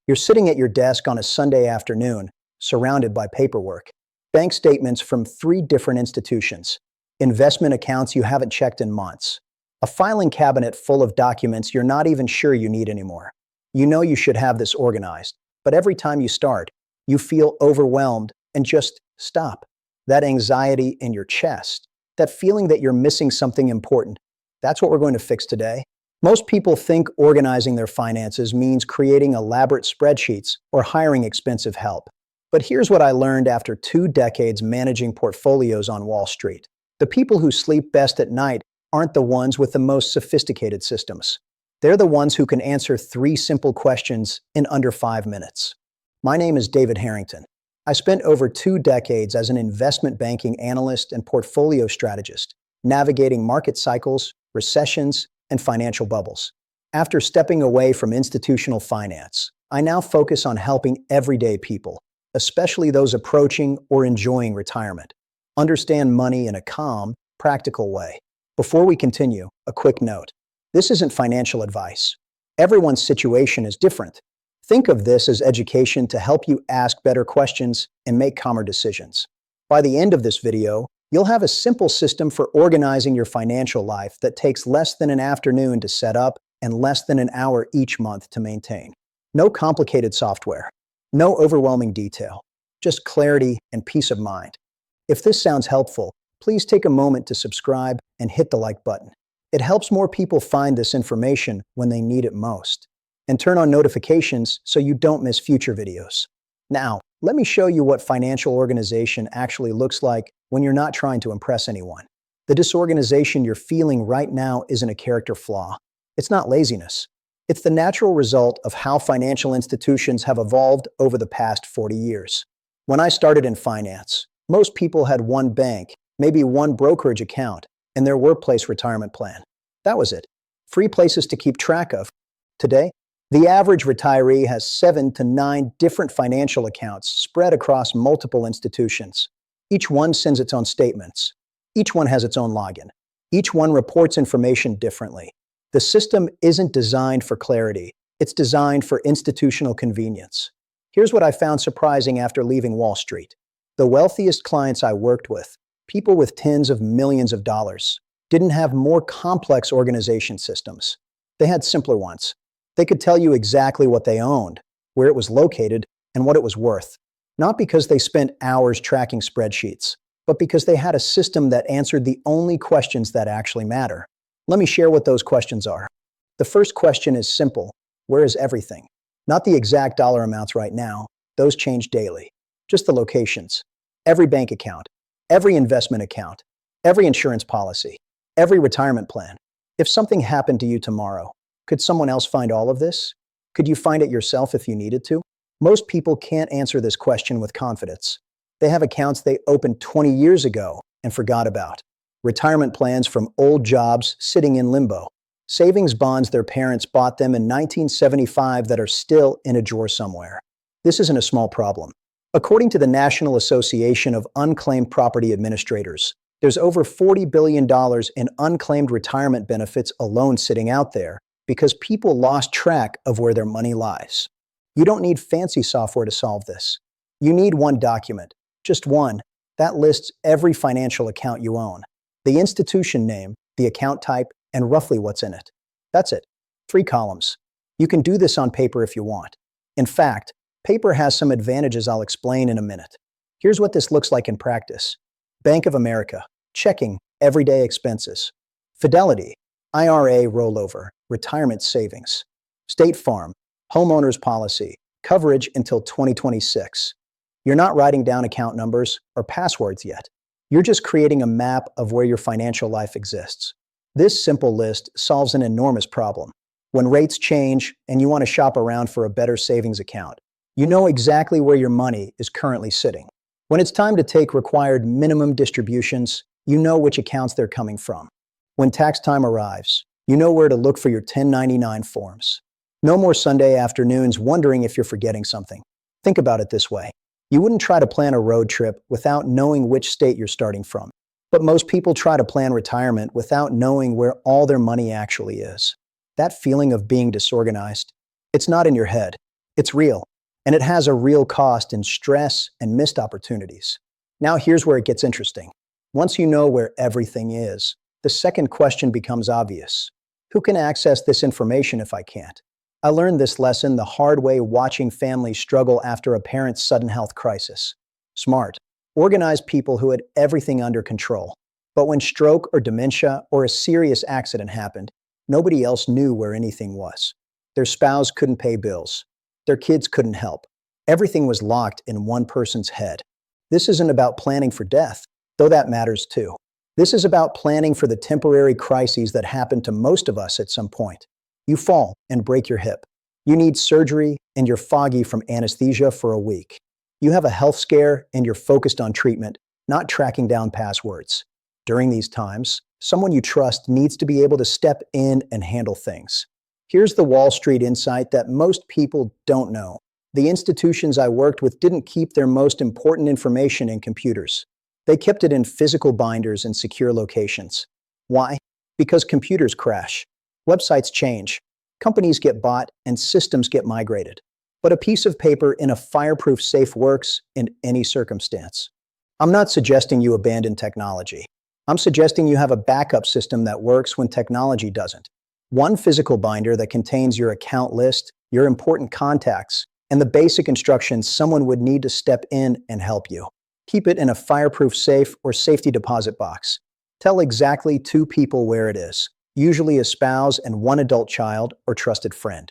You're sitting at your desk on a Sunday afternoon, surrounded by paperwork. Bank statements from 3 different institutions. Investment accounts you haven't checked in months. A filing cabinet full of documents you're not even sure you need anymore. You know you should have this organized, but every time you start, you feel overwhelmed and just stop. That anxiety in your chest, that feeling that you're missing something important, that's what we're going to fix today. Most people think organizing their finances means creating elaborate spreadsheets or hiring expensive help. But here's what I learned after 2 decades managing portfolios on Wall Street. The people who sleep best at night aren't the ones with the most sophisticated systems. They're the ones who can answer 3 simple questions in under 5 minutes. My name is David Harrington. I spent over 2 decades as an investment banking analyst and portfolio strategist, navigating market cycles, recessions, and financial bubbles. After stepping away from institutional finance, I now focus on helping everyday people, especially those approaching or enjoying retirement, understand money in a calm, practical way. Before we continue, a quick note. This isn't financial advice. Everyone's situation is different. Think of this as education to help you ask better questions and make calmer decisions. By the end of this video, you'll have a simple system for organizing your financial life that takes less than an afternoon to set up and less than an hour each month to maintain. No complicated software, no overwhelming detail, just clarity and peace of mind. If this sounds helpful, please take a moment to subscribe and hit the like button. It helps more people find this information when they need it most. And turn on notifications so you don't miss future videos. Now, let me show you what financial organization actually looks like when you're not trying to impress anyone. The disorganization you're feeling right now isn't a character flaw. It's not laziness. It's the natural result of how financial institutions have evolved over the past 40 years. When I started in finance, most people had one bank, maybe one brokerage account, and their workplace retirement plan. That was it. 3 places to keep track of. Today, the average retiree has 7 to 9 different financial accounts spread across multiple institutions. Each one sends its own statements. Each one has its own login. Each one reports information differently. The system isn't designed for clarity. It's designed for institutional convenience. Here's what I found surprising after leaving Wall Street. The wealthiest clients I worked with, people with tens of millions of dollars, didn't have more complex organization systems. They had simpler ones. They could tell you exactly what they owned, where it was located, and what it was worth. Not because they spent hours tracking spreadsheets, but because they had a system that answered the only questions that actually matter. Let me share what those questions are. The first question is simple. Where is everything? Not the exact dollar amounts right now. Those change daily. Just the locations. Every bank account, every investment account, every insurance policy, every retirement plan. If something happened to you tomorrow, could someone else find all of this? Could you find it yourself if you needed to? Most people can't answer this question with confidence. They have accounts they opened 20 years ago and forgot about. Retirement plans from old jobs sitting in limbo. Savings bonds their parents bought them in 1975 that are still in a drawer somewhere. This isn't a small problem. According to the National Association of Unclaimed Property Administrators, there's over $40 billion in unclaimed retirement benefits alone sitting out there, because people lost track of where their money lies. You don't need fancy software to solve this. You need one document, just one, that lists every financial account you own. The institution name, the account type, and roughly what's in it. That's it. 3 columns. You can do this on paper if you want. In fact, paper has some advantages I'll explain in a minute. Here's what this looks like in practice. Bank of America, checking everyday expenses. Fidelity, IRA rollover, retirement savings. State Farm, homeowners policy, coverage until 2026. You're not writing down account numbers or passwords yet. You're just creating a map of where your financial life exists. This simple list solves an enormous problem. When rates change and you want to shop around for a better savings account, you know exactly where your money is currently sitting. When it's time to take required minimum distributions, you know which accounts they're coming from. When tax time arrives, you know where to look for your 1099 forms. No more Sunday afternoons wondering if you're forgetting something. Think about it this way. You wouldn't try to plan a road trip without knowing which state you're starting from. But most people try to plan retirement without knowing where all their money actually is. That feeling of being disorganized, it's not in your head. It's real, and it has a real cost in stress and missed opportunities. Now here's where it gets interesting. Once you know where everything is, the second question becomes obvious. Who can access this information if I can't? I learned this lesson the hard way watching families struggle after a parent's sudden health crisis. Smart, organized people who had everything under control. But when stroke or dementia or a serious accident happened, nobody else knew where anything was. Their spouse couldn't pay bills. Their kids couldn't help. Everything was locked in one person's head. This isn't about planning for death, though that matters too. This is about planning for the temporary crises that happen to most of us at some point. You fall and break your hip. You need surgery and you're foggy from anesthesia for a week. You have a health scare and you're focused on treatment, not tracking down passwords. During these times, someone you trust needs to be able to step in and handle things. Here's the Wall Street insight that most people don't know. The institutions I worked with didn't keep their most important information in computers. They kept it in physical binders in secure locations. Why? Because computers crash. Websites change. Companies get bought and systems get migrated. But a piece of paper in a fireproof safe works in any circumstance. I'm not suggesting you abandon technology. I'm suggesting you have a backup system that works when technology doesn't. One physical binder that contains your account list, your important contacts, and the basic instructions someone would need to step in and help you. Keep it in a fireproof safe or safety deposit box. Tell exactly 2 people where it is, usually a spouse and 1 adult child or trusted friend.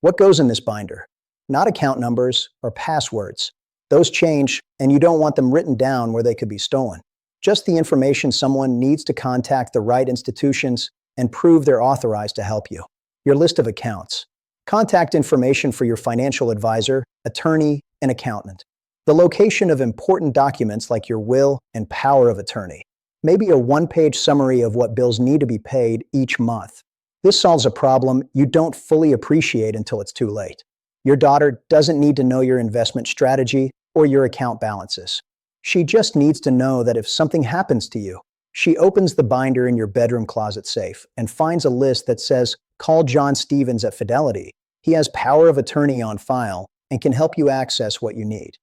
What goes in this binder? Not account numbers or passwords. Those change, and you don't want them written down where they could be stolen. Just the information someone needs to contact the right institutions and prove they're authorized to help you. Your list of accounts. Contact information for your financial advisor, attorney, and accountant. The location of important documents like your will and power of attorney. Maybe a 1-page summary of what bills need to be paid each month. This solves a problem you don't fully appreciate until it's too late. Your daughter doesn't need to know your investment strategy or your account balances. She just needs to know that if something happens to you, she opens the binder in your bedroom closet safe and finds a list that says, "Call John Stevens at Fidelity. He has power of attorney on file and can help you access what you need."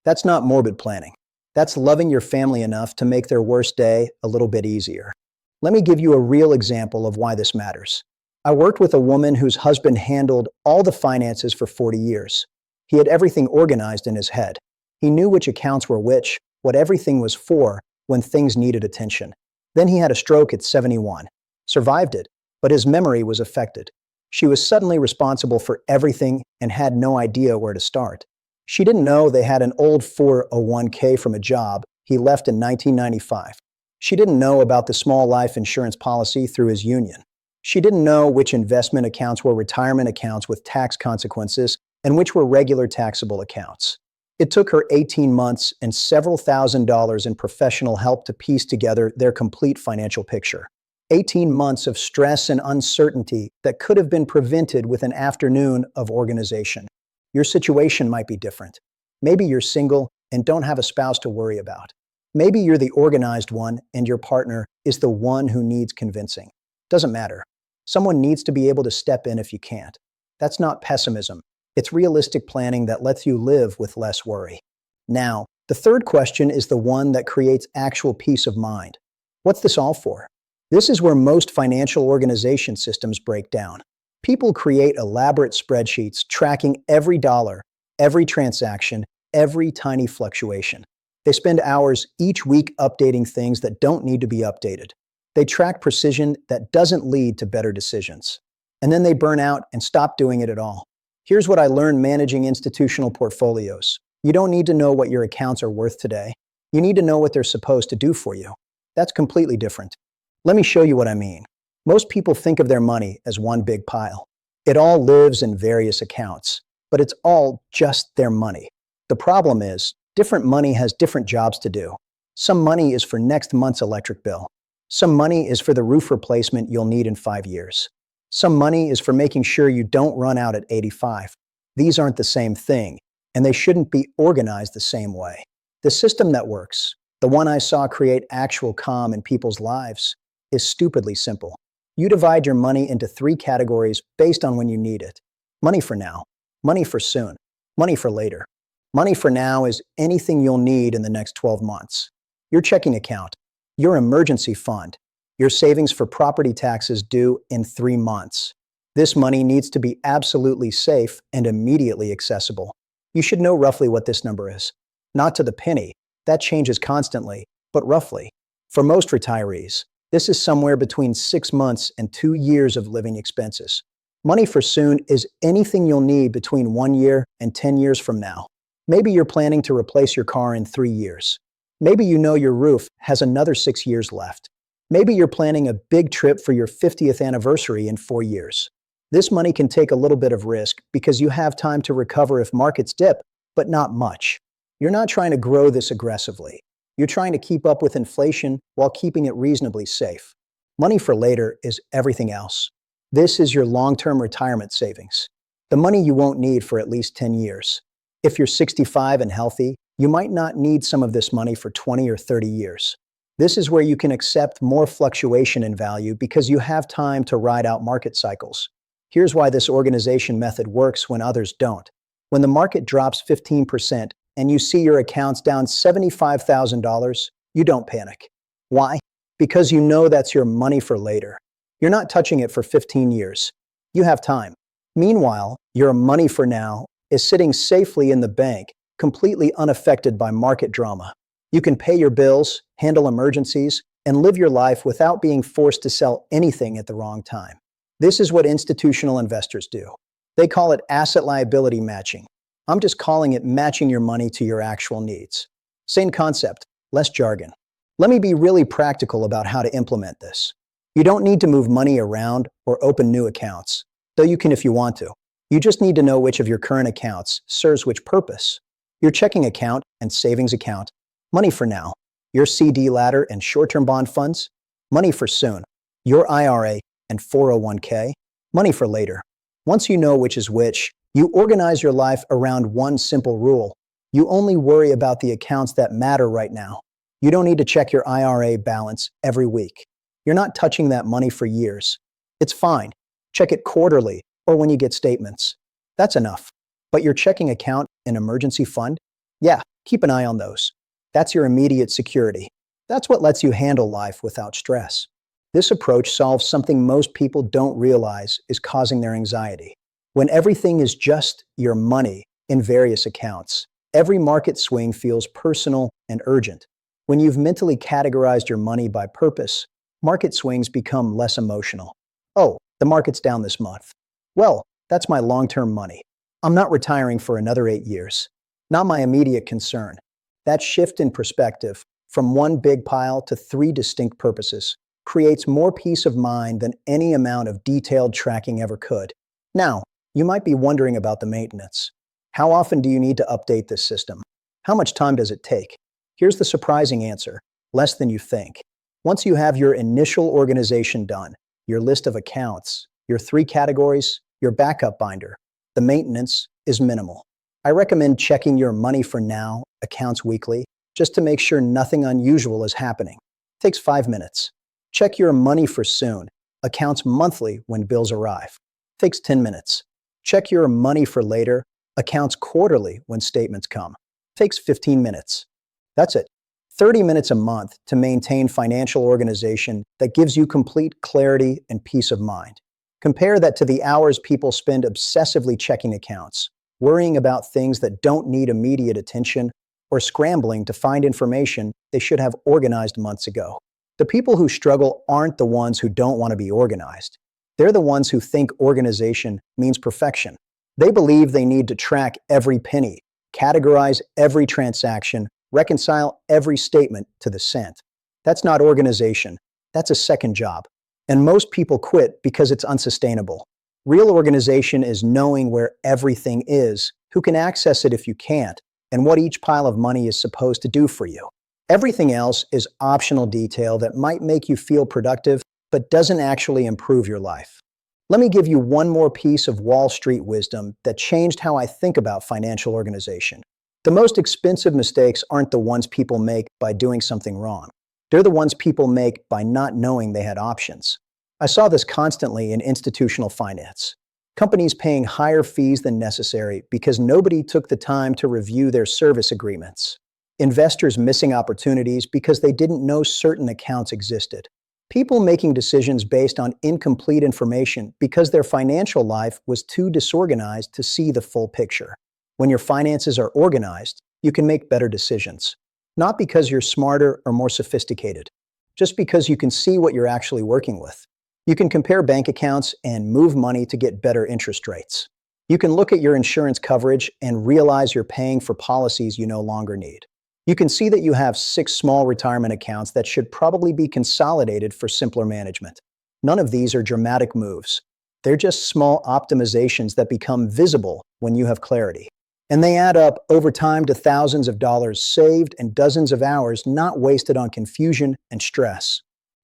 That's not morbid planning. That's loving your family enough to make their worst day a little bit easier. Let me give you a real example of why this matters. I worked with a woman whose husband handled all the finances for 40 years. He had everything organized in his head. He knew which accounts were which, what everything was for when things needed attention. Then he had a stroke at 71. Survived it, but his memory was affected. She was suddenly responsible for everything and had no idea where to start. She didn't know they had an old 401k from a job he left in 1995. She didn't know about the small life insurance policy through his union. She didn't know which investment accounts were retirement accounts with tax consequences and which were regular taxable accounts. It took her 18 months and several $1,000s in professional help to piece together their complete financial picture. 18 months of stress and uncertainty that could have been prevented with an afternoon of organization. Your situation might be different. Maybe you're single and don't have a spouse to worry about. Maybe you're the organized one and your partner is the one who needs convincing. Doesn't matter. Someone needs to be able to step in if you can't. That's not pessimism. It's realistic planning that lets you live with less worry. Now, the third question is the one that creates actual peace of mind. What's this all for? This is where most financial organization systems break down. People create elaborate spreadsheets tracking every dollar, every transaction, every tiny fluctuation. They spend hours each week updating things that don't need to be updated. They track precision that doesn't lead to better decisions. And then they burn out and stop doing it at all. Here's what I learned managing institutional portfolios. You don't need to know what your accounts are worth today. You need to know what they're supposed to do for you. That's completely different. Let me show you what I mean. Most people think of their money as one big pile. It all lives in various accounts, but it's all just their money. The problem is, different money has different jobs to do. Some money is for next month's electric bill. Some money is for the roof replacement you'll need in 5 years. Some money is for making sure you don't run out at 85. These aren't the same thing, and they shouldn't be organized the same way. The system that works, the one I saw create actual calm in people's lives, is stupidly simple. You divide your money into 3 categories based on when you need it. Money for now, money for soon, Money for later. Money for now is anything you'll need in the next 12 months. Your checking account, your emergency fund, your savings for property taxes due in 3 months. This money needs to be absolutely safe and immediately accessible. You should know roughly what this number is. Not to the penny, that changes constantly, but roughly. For most retirees, this is somewhere between 6 months and 2 years of living expenses. Money for soon is anything you'll need between 1 year and 10 years from now. Maybe you're planning to replace your car in 3 years. Maybe you know your roof has another 6 years left. Maybe you're planning a big trip for your 50th anniversary in 4 years. This money can take a little bit of risk because you have time to recover if markets dip, but not much. You're not trying to grow this aggressively. You're trying to keep up with inflation while keeping it reasonably safe. Money for later is everything else. This is your long-term retirement savings, the money you won't need for at least 10 years. If you're 65 and healthy, you might not need some of this money for 20 or 30 years. This is where you can accept more fluctuation in value because you have time to ride out market cycles. Here's why this organization method works when others don't. When the market drops 15% and you see your accounts down $75,000, you don't panic. Why? Because you know that's your money for later. You're not touching it for 15 years. You have time. Meanwhile, your money for now is sitting safely in the bank, completely unaffected by market drama. You can pay your bills, handle emergencies, and live your life without being forced to sell anything at the wrong time. This is what institutional investors do. They call it asset liability matching. I'm just calling it matching your money to your actual needs. Same concept, less jargon. Let me be really practical about how to implement this. You don't need to move money around or open new accounts, though you can if you want to. You just need to know which of your current accounts serves which purpose. Your checking account and savings account, money for now. Your CD ladder and short-term bond funds, money for soon. Your IRA and 401k, money for later. Once you know which is which, you organize your life around one simple rule. You only worry about the accounts that matter right now. You don't need to check your IRA balance every week. You're not touching that money for years. It's fine. Check it quarterly or when you get statements. That's enough. But your checking account and emergency fund? Yeah, keep an eye on those. That's your immediate security. That's what lets you handle life without stress. This approach solves something most people don't realize is causing their anxiety. When everything is just your money in various accounts, every market swing feels personal and urgent. When you've mentally categorized your money by purpose, market swings become less emotional. Oh, the market's down this month. Well, that's my long-term money. I'm not retiring for another 8 years. Not my immediate concern. That shift in perspective, from one big pile to 3 distinct purposes, creates more peace of mind than any amount of detailed tracking ever could. Now, you might be wondering about the maintenance. How often do you need to update this system? How much time does it take? Here's the surprising answer: less than you think. Once you have your initial organization done, your list of accounts, your 3 categories, your backup binder, the maintenance is minimal. I recommend checking your money for now accounts weekly, just to make sure nothing unusual is happening. It takes 5 minutes. Check your money for soon accounts monthly when bills arrive. It takes 10 minutes. Check your money for later accounts quarterly when statements come. It takes 15 minutes. That's it. 30 minutes a month to maintain financial organization that gives you complete clarity and peace of mind. Compare that to the hours people spend obsessively checking accounts, worrying about things that don't need immediate attention, or scrambling to find information they should have organized months ago. The people who struggle aren't the ones who don't want to be organized. They're the ones who think organization means perfection. They believe they need to track every penny, categorize every transaction, reconcile every statement to the cent. That's not organization. That's a second job. And most people quit because it's unsustainable. Real organization is knowing where everything is, who can access it if you can't, and what each pile of money is supposed to do for you. Everything else is optional detail that might make you feel productive, but doesn't actually improve your life. Let me give you one more piece of Wall Street wisdom that changed how I think about financial organization. The most expensive mistakes aren't the ones people make by doing something wrong. They're the ones people make by not knowing they had options. I saw this constantly in institutional finance. Companies paying higher fees than necessary because nobody took the time to review their service agreements. Investors missing opportunities because they didn't know certain accounts existed. People making decisions based on incomplete information because their financial life was too disorganized to see the full picture. When your finances are organized, you can make better decisions. Not because you're smarter or more sophisticated, just because you can see what you're actually working with. You can compare bank accounts and move money to get better interest rates. You can look at your insurance coverage and realize you're paying for policies you no longer need. You can see that you have 6 small retirement accounts that should probably be consolidated for simpler management. None of these are dramatic moves. They're just small optimizations that become visible when you have clarity. And they add up over time to thousands of dollars saved and dozens of hours not wasted on confusion and stress.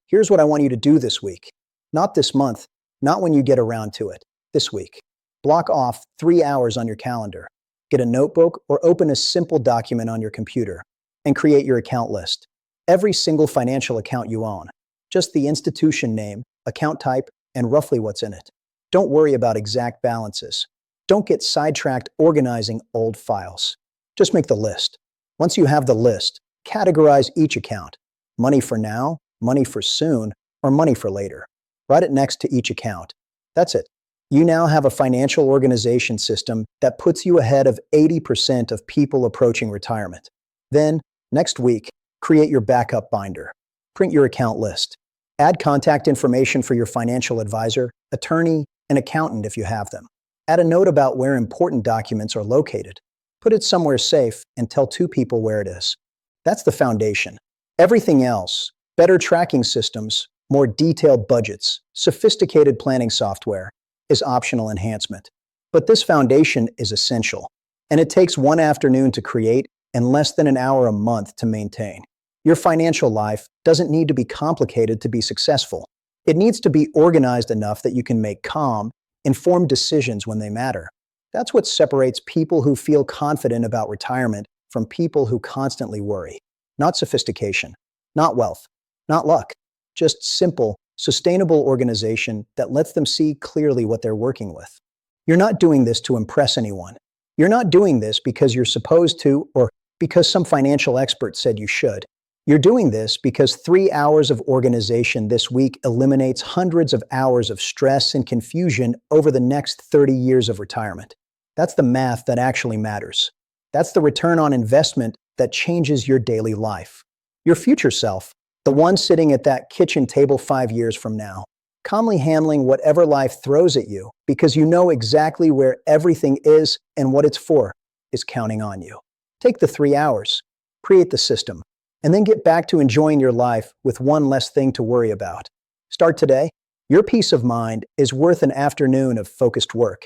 Here's what I want you to do this week. Not this month, not when you get around to it. This week. Block off 3 hours on your calendar. Get a notebook or open a simple document on your computer and create your account list. Every single financial account you own. Just the institution name, account type, and roughly what's in it. Don't worry about exact balances. Don't get sidetracked organizing old files. Just make the list. Once you have the list, categorize each account. Money for now, money for soon, or money for later. Write it next to each account. That's it. You now have a financial organization system that puts you ahead of 80% of people approaching retirement. Then, next week, create your backup binder. Print your account list. Add contact information for your financial advisor, attorney, and accountant if you have them. Add a note about where important documents are located. Put it somewhere safe and tell 2 people where it is. That's the foundation. Everything else, better tracking systems, more detailed budgets, sophisticated planning software, is optional enhancement. But this foundation is essential, and it takes 1 afternoon to create and less than an hour a month to maintain. Your financial life doesn't need to be complicated to be successful. It needs to be organized enough that you can make calm, informed decisions when they matter. That's what separates people who feel confident about retirement from people who constantly worry. Not sophistication, not wealth, not luck, just simple, sustainable organization that lets them see clearly what they're working with. You're not doing this to impress anyone. You're not doing this because you're supposed to or because some financial expert said you should. You're doing this because 3 hours of organization this week eliminates hundreds of hours of stress and confusion over the next 30 years of retirement. That's the math that actually matters. That's the return on investment that changes your daily life. Your future self, the one sitting at that kitchen table 5 years from now, calmly handling whatever life throws at you because you know exactly where everything is and what it's for, is counting on you. Take the 3 hours, create the system, and then get back to enjoying your life with one less thing to worry about. Start today. Your peace of mind is worth an afternoon of focused work.